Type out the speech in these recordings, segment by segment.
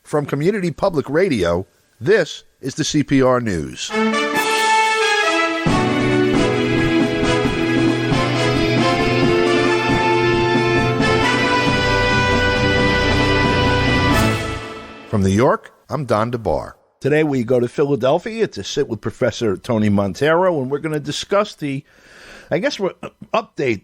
From Community Public Radio, this is the CPR News. From New York, I'm Don DeBar. Today we go to Philadelphia to sit with Professor Tony Montero, and we're going to discuss update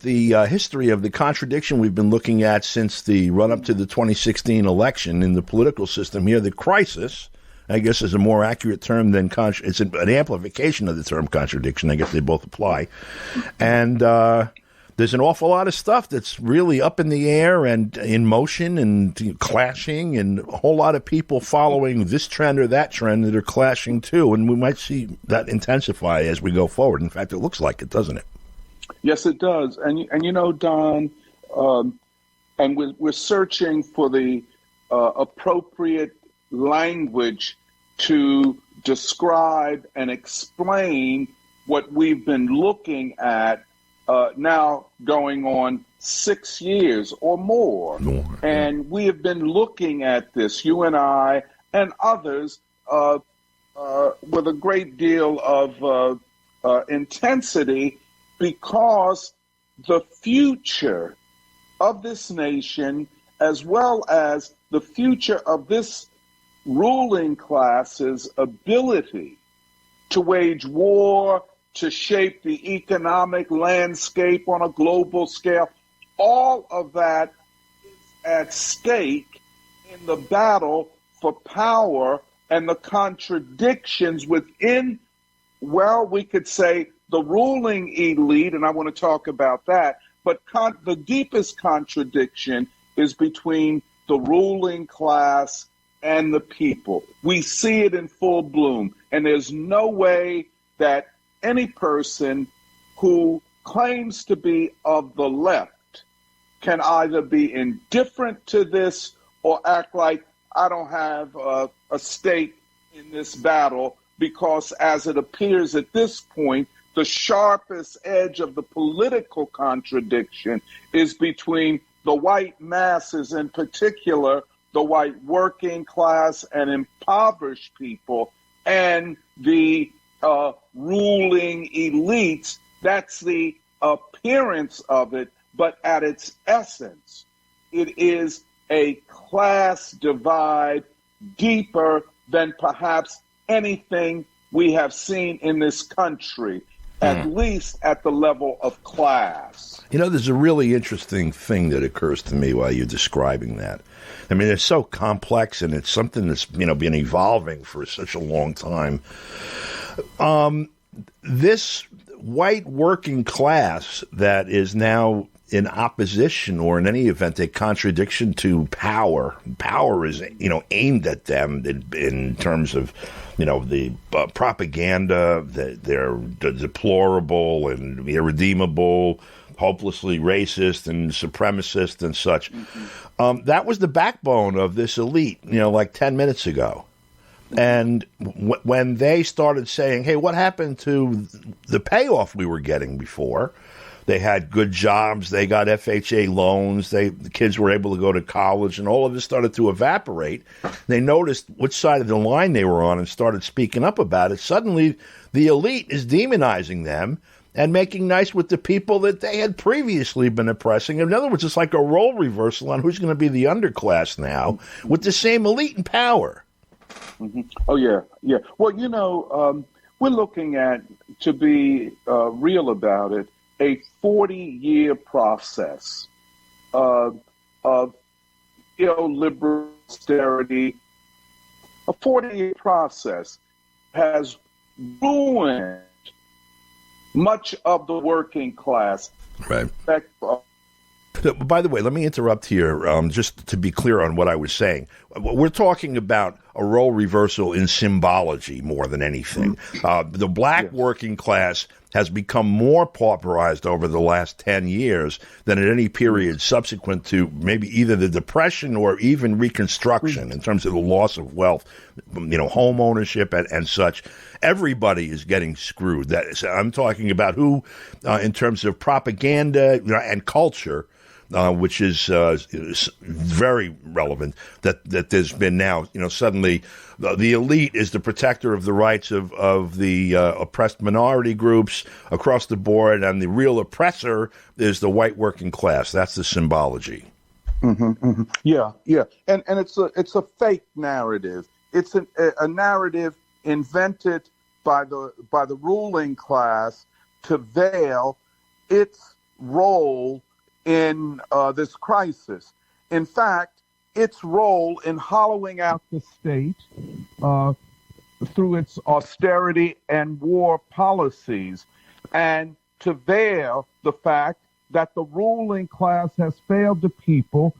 the history of the contradiction we've been looking at since the run-up to the 2016 election in the political system here. The crisis, I guess, is a more accurate term than it's an amplification of the term contradiction. I guess they both apply. And there's an awful lot of stuff that's really up in the air and in motion and clashing, and a whole lot of people following this trend or that trend that are clashing too. And we might see that intensify as we go forward. In fact, it looks like it, doesn't it? Yes, it does. And you know, Don, and we're searching for the appropriate language to describe and explain what we've been looking at now going on 6 years or more. And we have been looking at this, you and I and others, with a great deal of intensity, because the future of this nation, as well as the future of this ruling class's ability to wage war, to shape the economic landscape on a global scale, all of that is at stake in the battle for power and the contradictions within, well, we could say, the ruling elite, and I want to talk about that, but the deepest contradiction is between the ruling class and the people. We see it in full bloom, and there's no way that any person who claims to be of the left can either be indifferent to this or act like I don't have a stake in this battle, because as it appears at this point, the sharpest edge of the political contradiction is between the white masses, in particular, the white working class and impoverished people, and the ruling elites. That's the appearance of it, but at its essence, it is a class divide deeper than perhaps anything we have seen in this country, at least at the level of class. You know, there's a really interesting thing that occurs to me while you're describing that. I mean, it's so complex, and it's something that's, been evolving for such a long time. This white working class that is now in opposition, or in any event, a contradiction to power. Power is, aimed at them in terms of, the propaganda, that they're deplorable and irredeemable, hopelessly racist and supremacist and such. That was the backbone of this elite, like 10 minutes ago. And when they started saying, hey, what happened to the payoff we were getting before? They had good jobs. They got FHA loans. The kids were able to go to college, and all of this started to evaporate. They noticed which side of the line they were on and started speaking up about it. Suddenly, the elite is demonizing them and making nice with the people that they had previously been oppressing. In other words, it's like a role reversal on who's going to be the underclass now with the same elite in power. Oh, yeah. Well, we're looking at, to be real about it, a 40-year process of illiberal austerity. A 40-year process has ruined much of the working class. Right. By the way, let me interrupt here, just to be clear on what I was saying. We're talking about a role reversal in symbology more than anything. The black working class has become more pauperized over the last 10 years than at any period subsequent to maybe either the Depression or even Reconstruction in terms of the loss of wealth, home ownership and such. Everybody is getting screwed. I'm talking about who, in terms of propaganda and culture, which is very relevant, that there's been now, suddenly the elite is the protector of the rights of the oppressed minority groups across the board, and the real oppressor is the white working class. That's the symbology. Yeah, and it's a fake narrative. It's a narrative invented by the ruling class to veil its role in this crisis. In fact, its role in hollowing out the state through its austerity and war policies, and to veil the fact that the ruling class has failed the people.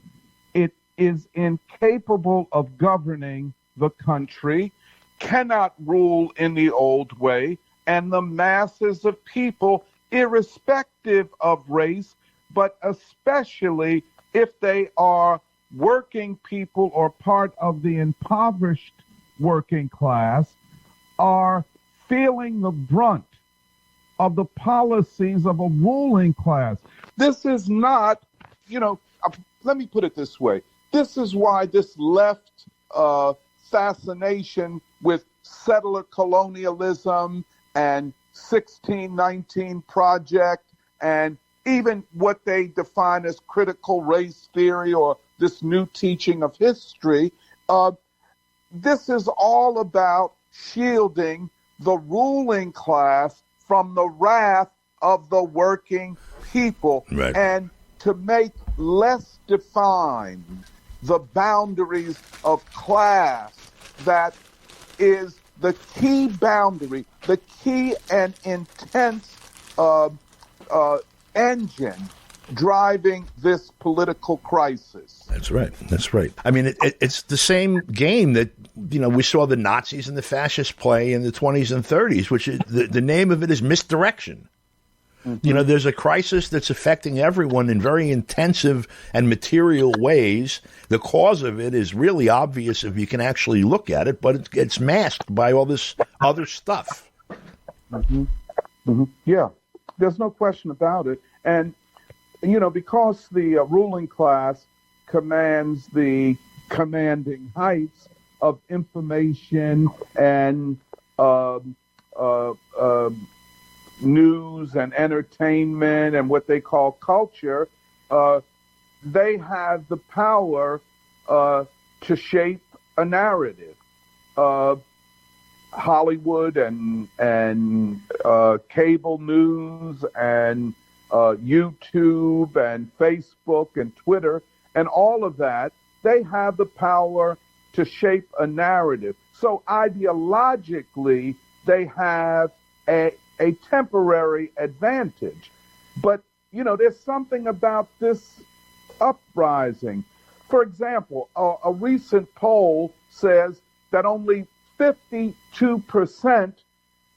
It is incapable of governing the country, cannot rule in the old way, and the masses of people, irrespective of race, but especially if they are working people or part of the impoverished working class, are feeling the brunt of the policies of a ruling class. This is not, let me put it this way. This is why this left fascination with settler colonialism and 1619 Project and even what they define as critical race theory or this new teaching of history. This is all about shielding the ruling class from the wrath of the working people, right, and to make less defined the boundaries of class that is the key boundary, the key and intense engine driving this political crisis. That's right. I mean, it's the same game that, we saw the Nazis and the fascists play in the 20s and 30s, which is, the name of it is misdirection. Mm-hmm. There's a crisis that's affecting everyone in very intensive and material ways. The cause of it is really obvious if you can actually look at it, but it's masked by all this other stuff. Mm-hmm. Mm-hmm. Yeah, there's no question about it. And, because the ruling class commands the commanding heights of information and news and entertainment and what they call culture, they have the power to shape a narrative. Hollywood and cable news and YouTube and Facebook and Twitter and all of that, they have the power to shape a narrative. So ideologically, they have a temporary advantage. But, there's something about this uprising. For example, a recent poll says that only 52%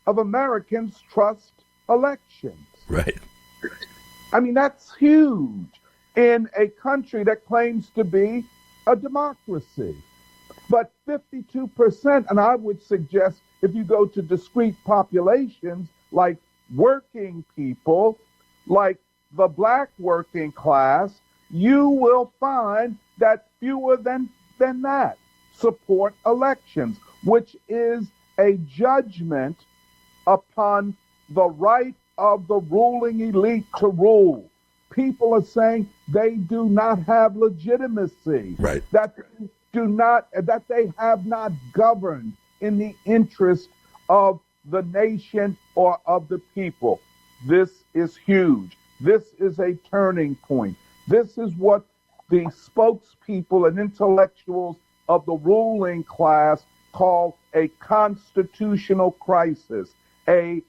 of Americans trust elections. Right. I mean, that's huge in a country that claims to be a democracy. But 52%, and I would suggest if you go to discrete populations like working people, like the black working class, you will find that fewer than that support elections, which is a judgment upon the right of the ruling elite to rule. People are saying they do not have legitimacy, right, that they have not governed in the interest of the nation or of the people. This is huge. This is a turning point. This is what the spokespeople and intellectuals of the ruling class call a constitutional crisis, a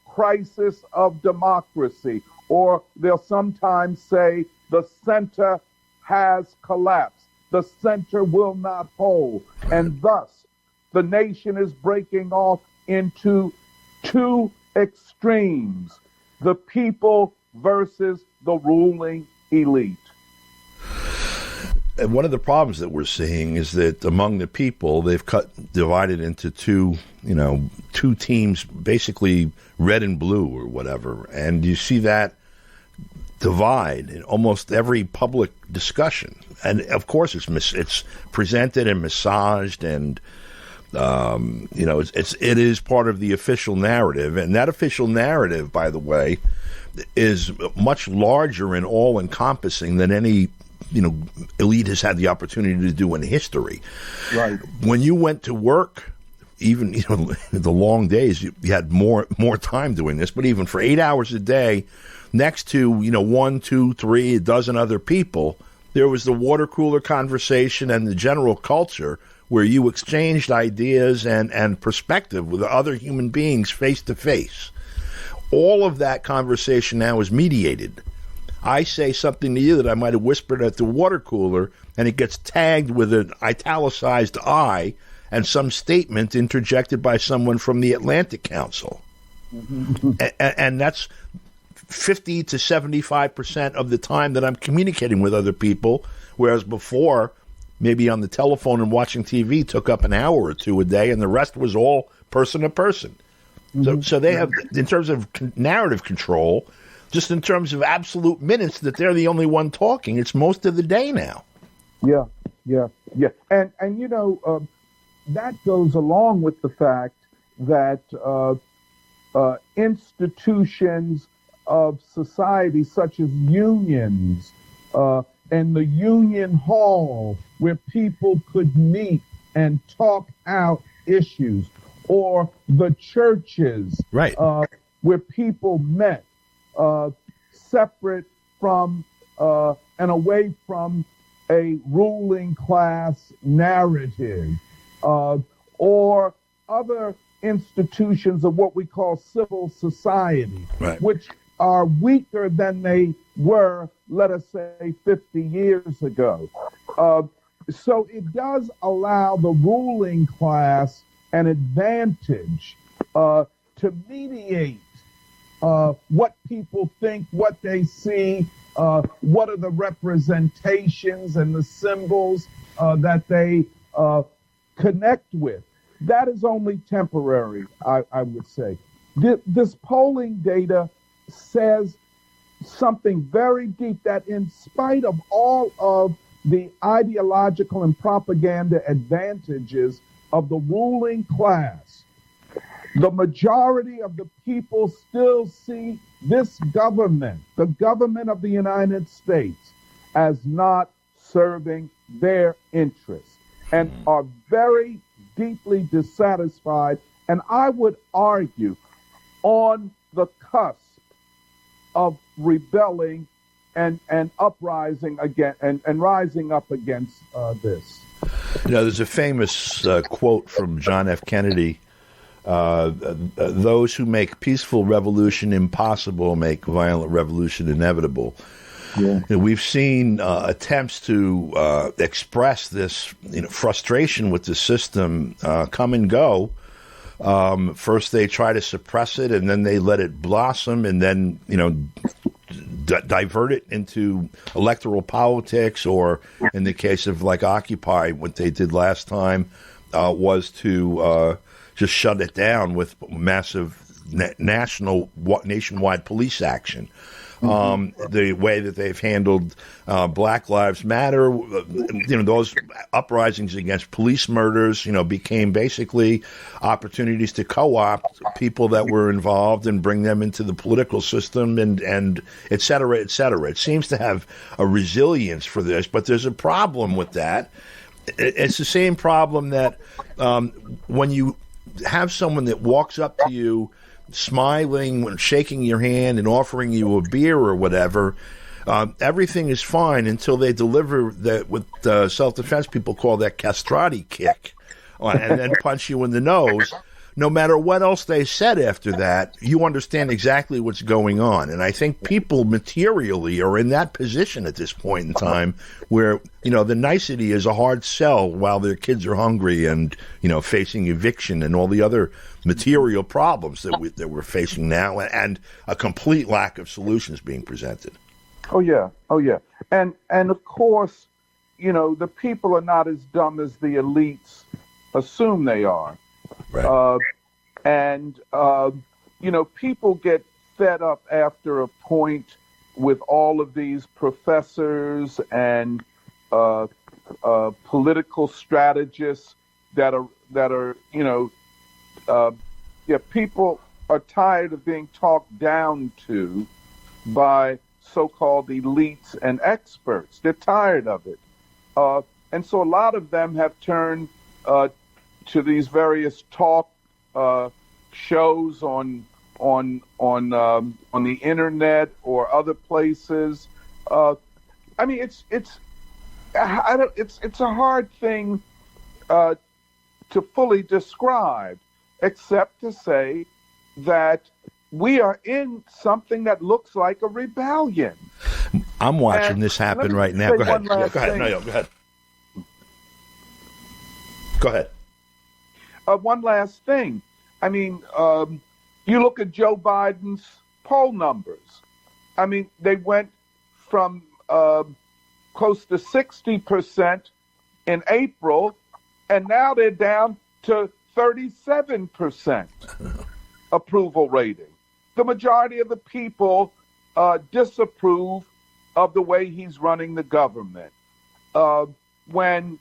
crisis of democracy, or they'll sometimes say the center has collapsed. The center will not hold. And thus, the nation is breaking off into two extremes, the people versus the ruling elite. And one of the problems that we're seeing is that among the people, they've divided into two teams, basically red and blue or whatever. And you see that divide in almost every public discussion, and of course it's presented and massaged, and it is part of the official narrative, and that official narrative, by the way, is much larger and all encompassing than any elite has had the opportunity to do in history. Right. When you went to work, even the long days, you had more time doing this, but even for 8 hours a day, next to 1, 2, 3, a dozen other people, there was the water cooler conversation and the general culture where you exchanged ideas and perspective with other human beings face to face. All of that conversation now is mediated. I say something to you that I might have whispered at the water cooler, and it gets tagged with an italicized I and some statement interjected by someone from the Atlantic Council. And that's 50 to 75% of the time that I'm communicating with other people, whereas before, maybe on the telephone and watching TV took up an hour or two a day, and the rest was all person to person. So they have, in terms of narrative control, just in terms of absolute minutes that they're the only one talking, it's most of the day now. Yeah. And that goes along with the fact that institutions of society, such as unions, and the union hall where people could meet and talk out issues, or the churches, right, where people met, separate from and away from a ruling class narrative, or other institutions of what we call civil society, right, which are weaker than they were, let us say, 50 years ago. So it does allow the ruling class an advantage to mediate what people think, what they see, what are the representations and the symbols that they connect with. That is only temporary, I would say. This polling data says something very deep, that in spite of all of the ideological and propaganda advantages of the ruling class, the majority of the people still see this government, the government of the United States, as not serving their interests, and are very deeply dissatisfied, and I would argue on the cusp of rebelling and uprising again and rising up against this. There's a famous quote from John F. Kennedy: "Those who make peaceful revolution impossible make violent revolution inevitable." Yeah. We've seen attempts to express this frustration with the system come and go. First, they try to suppress it, and then they let it blossom, and then divert it into electoral politics, or in the case of like Occupy, what they did last time was to just shut it down with massive nationwide police action. The way that they've handled Black Lives Matter, those uprisings against police murders, became basically opportunities to co-opt people that were involved and bring them into the political system, and et cetera, et cetera. It seems to have a resilience for this, but there's a problem with that. It's the same problem that when you have someone that walks up to you smiling and shaking your hand and offering you a beer or whatever, everything is fine until they deliver that, what self-defense people call that castrati kick, and then punch you in the nose. No matter what else they said after that, you understand exactly what's going on. And I think people materially are in that position at this point in time where, the nicety is a hard sell while their kids are hungry and, facing eviction and all the other material problems that we're facing now, and a complete lack of solutions being presented. Oh, yeah. And of course, the people are not as dumb as the elites assume they are. Right. People get fed up after a point with all of these professors and political strategists that are people are tired of being talked down to by so-called elites and experts. They're tired of it, and so a lot of them have turned to these various talk shows on the internet or other places. I mean, it's a hard thing to fully describe, except to say that we are in something that looks like a rebellion. I'm watching this happen right now. Go ahead. Go ahead. No, go ahead. Go ahead. One last thing. I mean, you look at Joe Biden's poll numbers. I mean, they went from close to 60% in April, and now they're down to 37% approval rating. The majority of the people disapprove of the way he's running the government. When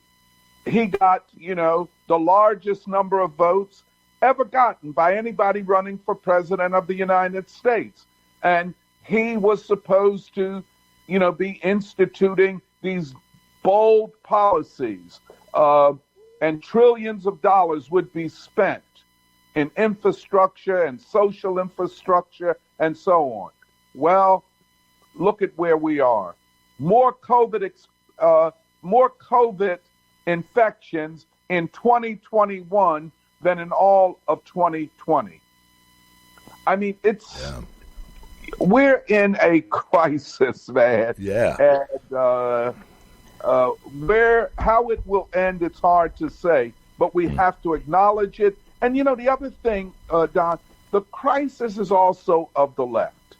he got, the largest number of votes ever gotten by anybody running for president of the United States. And he was supposed to, be instituting these bold policies, and trillions of dollars would be spent in infrastructure and social infrastructure and so on. Well, look at where we are. More COVID infections in 2021 than in all of 2020. I mean, we're in a crisis, man. Yeah. And how it will end, it's hard to say, but we have to acknowledge it. And the other thing, Don, the crisis is also of the left.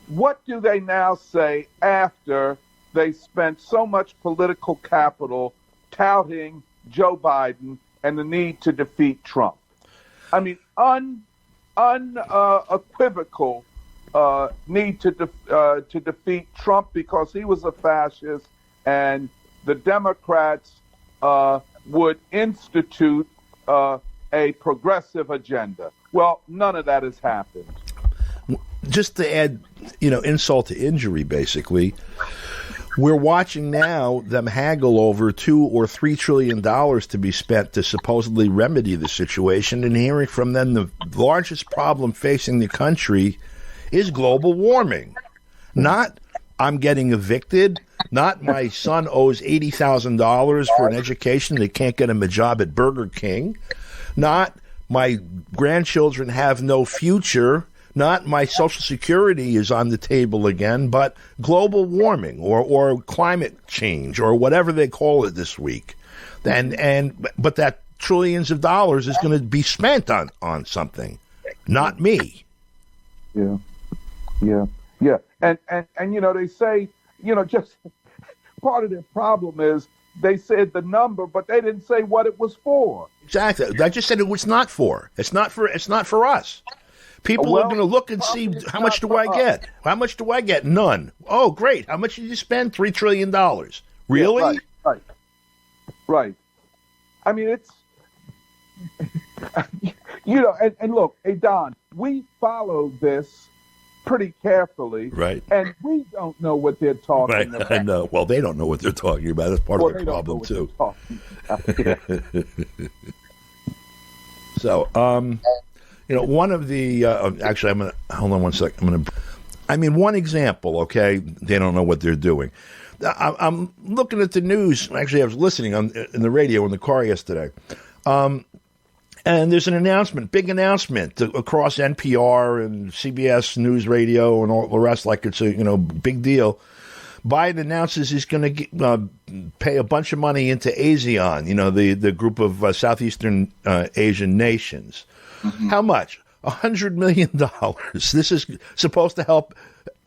What do they now say after they spent so much political capital touting Joe Biden and the need to defeat Trump? I mean, unequivocal need to defeat Trump because he was a fascist, and the Democrats would institute a progressive agenda. Well, none of that has happened. Just to add, insult to injury, basically, we're watching now them haggle over $2 or $3 trillion to be spent to supposedly remedy the situation, and hearing from them the largest problem facing the country is global warming. Not I'm getting evicted, not my son owes $80,000 for an education, they can't get him a job at Burger King, not my grandchildren have no future, not my Social Security is on the table again, but global warming or climate change or whatever they call it this week. But that trillions of dollars is going to be spent on something, not me. Yeah. And they say, just part of their problem is they said the number, but they didn't say what it was for. Exactly. I just said it was not for. It's not for us. People are going to look and see, how much do I get? How much do I get? None. Oh, great. How much did you spend? $3 trillion. Really? Yeah, right. I mean, it's, and look, hey, Don, we follow this pretty carefully. Right. And we don't know what they're talking about. I know. Well, they don't know what they're talking about. That's part of the problem, too. So, one of the actually, I'm gonna hold on one second. One example. Okay, they don't know what they're doing. I'm looking at the news. Actually, I was listening in the radio in the car yesterday, and there's an announcement, big announcement across NPR and CBS News Radio and all the rest. Like it's a big deal. Biden announces he's going to pay a bunch of money into ASEAN, the group of Southeastern Asian nations. Mm-hmm. How much? $100 million. This is supposed to help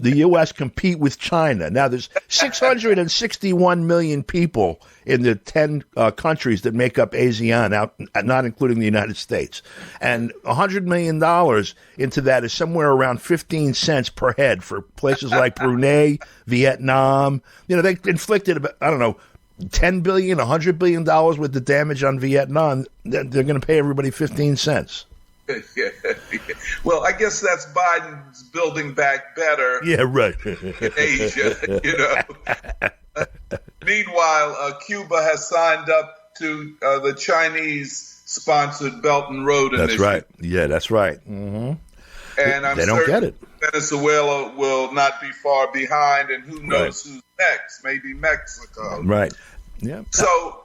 the U.S. compete with China. Now, there's 661 million people in the 10 countries that make up ASEAN, not including the United States. And $100 million into that is somewhere around 15 cents per head for places like Brunei, Vietnam. They inflicted, $10 billion, $100 billion worth of damage on Vietnam. They're going to pay everybody 15 cents. Well, I guess that's Biden's building back better. Yeah, right. In Asia, Meanwhile, Cuba has signed up to the Chinese-sponsored Belt and Road Initiative. That's right. Yeah, that's right. Mm-hmm. And I'm they don't get it. Venezuela will not be far behind, and who knows who's next? Maybe Mexico. Right. Yeah. So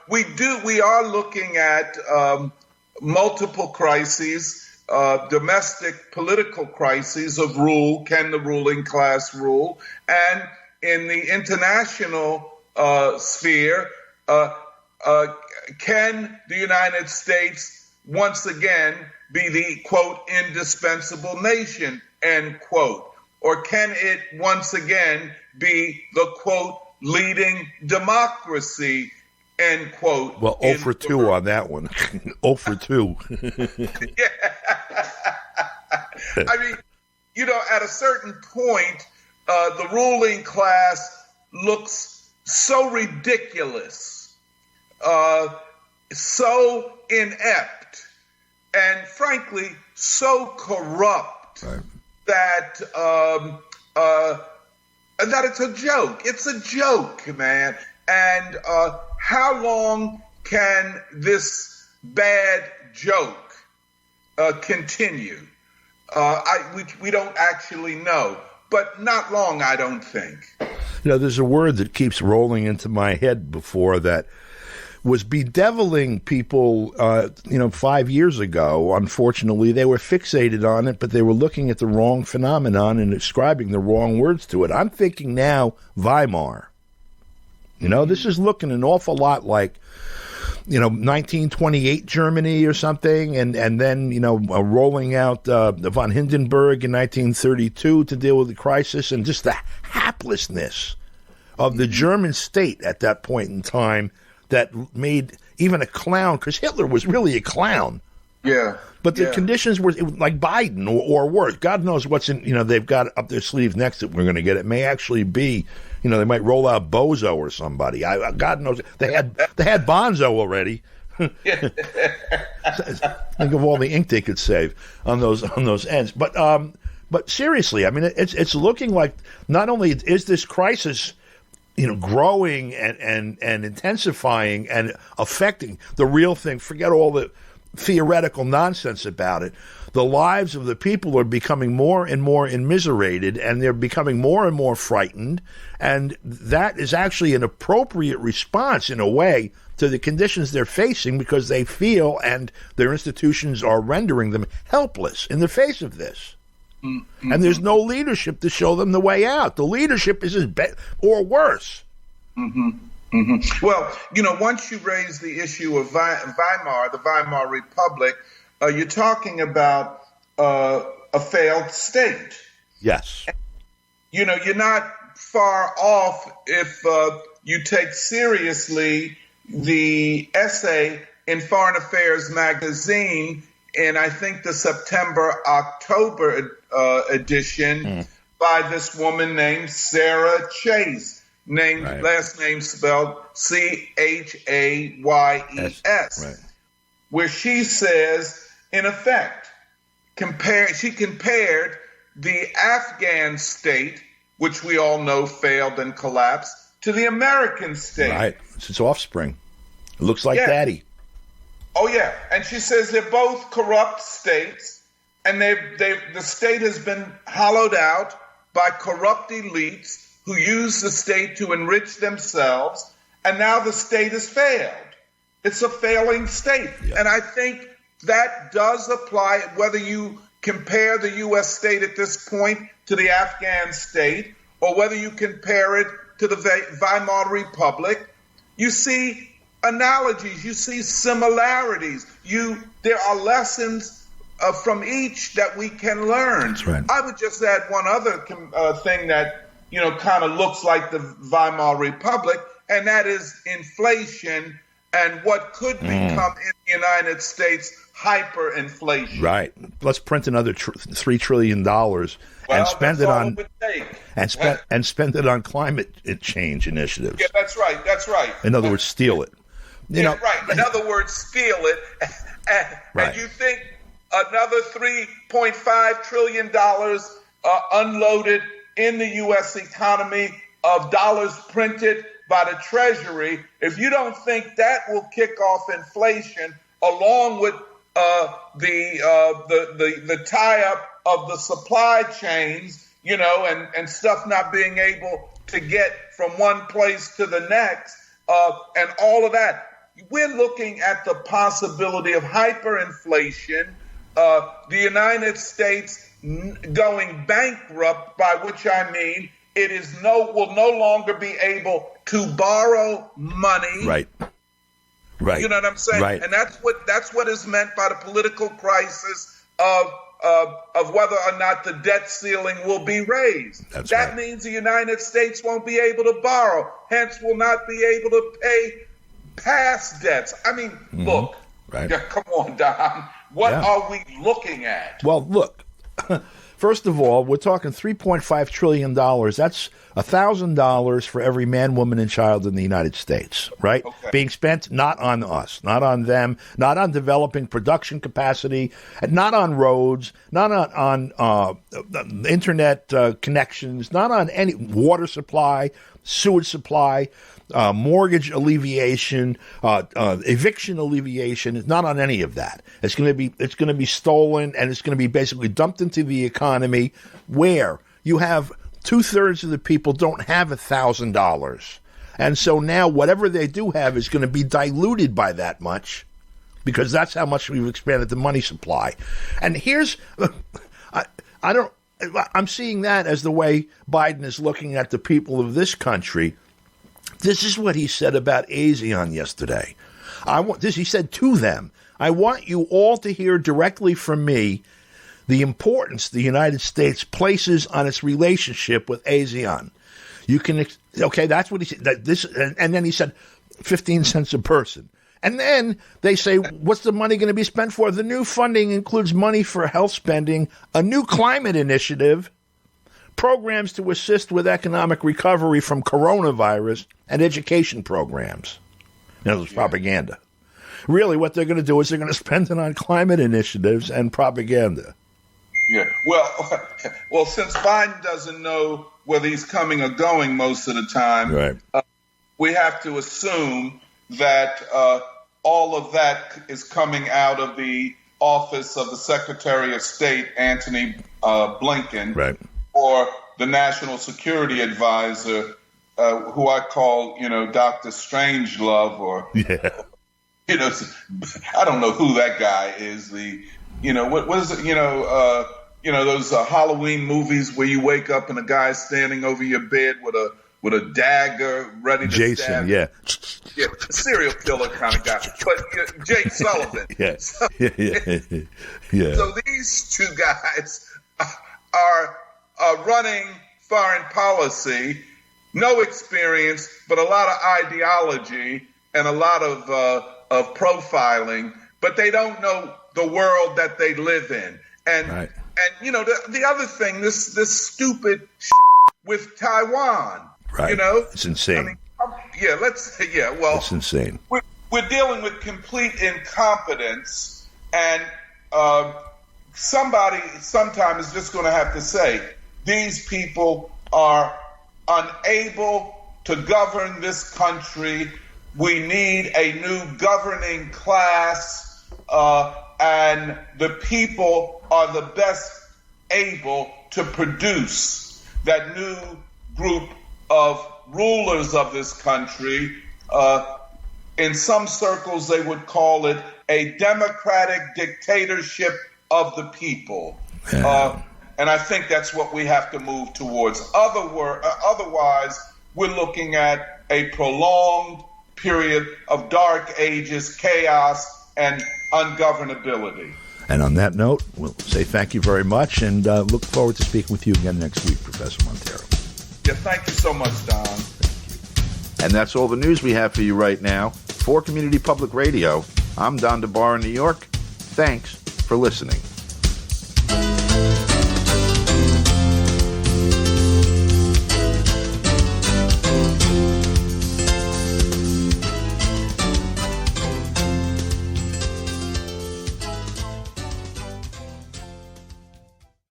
we are looking at multiple crises, domestic political crises of rule. Can the ruling class rule? And in the international sphere, can the United States once again be the, quote, indispensable nation, end quote? Or can it once again be the, quote, leading democracy, end quote? Well, 0 for 2 on that one. 0 for 2. Yeah. I mean, at a certain point, the ruling class looks so ridiculous, so inept, and frankly, so corrupt that it's a joke. It's a joke, man. And how long can this bad joke continue? We don't actually know, but not long, I don't think. There's a word that keeps rolling into my head before that was bedeviling people, 5 years ago. Unfortunately, they were fixated on it, but they were looking at the wrong phenomenon and ascribing the wrong words to it. I'm thinking now Weimar. This is looking an awful lot like, 1928 Germany or something, and then, rolling out von Hindenburg in 1932 to deal with the crisis, and just the haplessness of the German state at that point in time that made even a clown, because Hitler was really a clown. Yeah. But the conditions were like Biden or worse. God knows what's in, they've got up their sleeve next that we're going to get. It may actually be, they might roll out Bozo or somebody. God knows. They had Bonzo already. Think of all the ink they could save on those ends. But seriously, I mean, it's looking like not only is this crisis, growing and intensifying and affecting the real thing. Forget all the theoretical nonsense about it. The lives of the people are becoming more and more immiserated, and they're becoming more and more frightened. And that is actually an appropriate response, in a way, to the conditions they're facing, because they feel and their institutions are rendering them helpless in the face of this. Mm-hmm. And there's no leadership to show them the way out. The leadership is as bad or worse. Mm-hmm. Mm-hmm. Well, once you raise the issue of Weimar, the Weimar Republic, you're talking about a failed state. Yes. You're not far off if you take seriously the essay in Foreign Affairs magazine in, I think, the September-October edition by this woman named Sarah Chase, last name spelled ChaYes, where she says, in effect, she compared the Afghan state, which we all know failed and collapsed, to the American state. Right. It's its offspring. It looks like daddy. Oh, yeah. And she says they're both corrupt states, and the state has been hollowed out by corrupt elites who use the state to enrich themselves, and now the state has failed. It's a failing state. Yeah. And I think that does apply, whether you compare the U.S. state at this point to the Afghan state, or whether you compare it to the Weimar Republic. You see analogies, you see similarities. There are lessons from each that we can learn. That's right. I would just add one other thing that, kind of looks like the Weimar Republic, and that is inflation and what could become in the United States hyperinflation. Right. Let's print another $3 trillion and spend it on and spend it on climate change initiatives. Yeah, that's right. That's right. In other words, steal it. Right. In other words, steal it. Right. And you think another $3.5 trillion unloaded in the U.S. economy of dollars printed by the Treasury, if you don't think that will kick off inflation, along with the tie-up of the supply chains, and stuff not being able to get from one place to the next, and all of that, we're looking at the possibility of hyperinflation, the United States going bankrupt, by which I mean it will no longer be able to borrow money. Right. Right. You know what I'm saying? Right. And that's what is meant by the political crisis of whether or not the debt ceiling will be raised. That means the United States won't be able to borrow, hence will not be able to pay past debts. I mean, look. Right. Yeah, come on, Don. What are we looking at? Well, look. First of all, we're talking $3.5 trillion. That's $1,000 for every man, woman, and child in the United States, right? Okay. Being spent not on us, not on them, not on developing production capacity, not on roads, not on internet connections, not on any water supply, sewage supply, mortgage alleviation, eviction alleviation. It's not on any of that. It's going to be stolen, and it's going to be basically dumped into the economy, where you have 2/3 of the people don't have $1,000, and so now whatever they do have is going to be diluted by that much, because that's how much we've expanded the money supply. And here's, I'm seeing that as the way Biden is looking at the people of this country. This is what he said about ASEAN yesterday. He said to them, I want you all to hear directly from me the importance the United States places on its relationship with ASEAN. That's what he said. And then he said 15 cents a person. And then they say, what's the money going to be spent for? The new funding includes money for health spending, a new climate initiative, programs to assist with economic recovery from coronavirus, and education programs. It's propaganda. Really, what they're going to do is they're going to spend it on climate initiatives and propaganda. Yeah. Well, since Biden doesn't know whether he's coming or going most of the time, right. We have to assume that all of that is coming out of the office of the Secretary of State, Antony Blinken, right, or the National Security Advisor, who I call, Dr. Strangelove, or, I don't know who that guy is. What is it? Those Halloween movies where you wake up and a guy's standing over your bed with a dagger ready to stab. Yeah, serial killer kind of guy. But Jake Sullivan. Yeah. So these two guys are running foreign policy, no experience, but a lot of ideology and a lot of profiling, but they don't know the world that they live in. And right. And the other thing, this stupid with Taiwan, right. It's insane. It's insane. We're dealing with complete incompetence, and somebody sometime is just going to have to say, these people are unable to govern this country. We need a new governing class, and the people are the best able to produce that new group of rulers of this country. In some circles, they would call it a democratic dictatorship of the people. Yeah. And I think that's what we have to move towards. Otherwise, we're looking at a prolonged period of dark ages, chaos, and ungovernability. And on that note, we'll say thank you very much and look forward to speaking with you again next week, Professor Montero. Yeah, thank you so much, Don. And that's all the news we have for you right now. For Community Public Radio, I'm Don DeBar in New York. Thanks for listening.